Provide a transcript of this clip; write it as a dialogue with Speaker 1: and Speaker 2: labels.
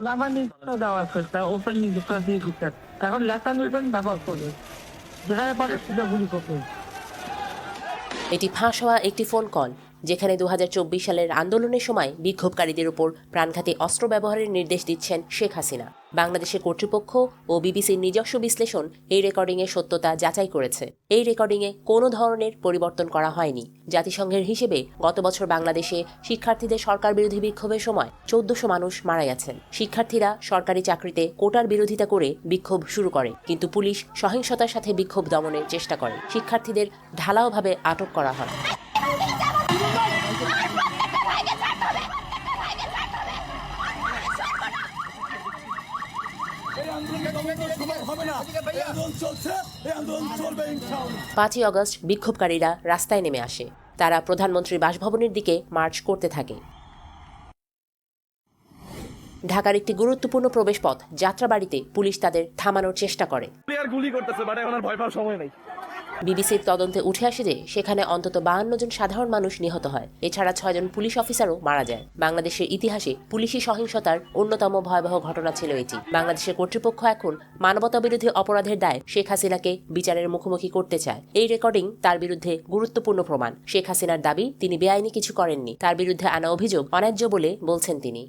Speaker 1: লাফানি দেওয়া আছে ওপেনিং দিয়ে দিচ্ছে এখন লেখা নিবেন ব্যবহার করবে যেখানে পারে সেটা গুলি করবে।
Speaker 2: এটি ফাঁস হওয়া একটি ফোন কল যেখানে 2024 সালের আন্দোলনের সময় বিক্ষোভকারীদের উপর প্রাণঘাতী অস্ত্র ব্যবহারের নির্দেশ দিচ্ছেন শেখ হাসিনা। বাংলাদেশের কর্তৃপক্ষ ও বিবিসির নিজস্ব বিশ্লেষণ এই রেকর্ডিংয়ের সত্যতা যাচাই করেছে। এই রেকর্ডিংয়ে কোনো ধরনের পরিবর্তন করা হয়নি। জাতিসংঘের হিসেবে গত বছর বাংলাদেশে শিক্ষার্থীদের সরকার বিরোধী বিক্ষোভের সময় 1400 মানুষ মারা গেছেন। শিক্ষার্থীরা সরকারি চাকরিতে কোটার বিরোধিতা করে বিক্ষোভ শুরু করে, কিন্তু পুলিশ সহিংসতার সাথে বিক্ষোভ দমনের চেষ্টা করে। শিক্ষার্থীদের ঢালাওভাবে আটক করা হয়। পাঁচই আগস্ট বিক্ষোভকারীরা রাস্তায় নেমে আসে। তারা প্রধানমন্ত্রীর বাসভবনের দিকে মার্চ করতে থাকে। ঢাকার একটি গুরুত্বপূর্ণ প্রবেশপথ যাত্রাবাড়িতে পুলিশ তাদের থামানোর চেষ্টা করে। বিবিসির তদন্তে উঠে আসে যে সেখানে অন্তত 52 জন সাধারণ মানুষ নিহত হয়। এছাড়া 6 জন পুলিশ অফিসারও মারা যায়। বাংলাদেশের ইতিহাসে পুলিশি সহিংসতার অন্যতম ভয়াবহ ঘটনা ছিল এটি। বাংলাদেশের কর্তৃপক্ষ এখন মানবতাবিরোধী অপরাধের দায়ে শেখ হাসিনাকে বিচারের মুখোমুখি করতে চায়। এই রেকর্ডিং তার বিরুদ্ধে গুরুত্বপূর্ণ প্রমাণ। শেখ হাসিনার দাবি তিনি বেআইনি কিছু করেননি। তার বিরুদ্ধে আনা অভিযোগ অন্যায্য বলে বলছেন তিনি।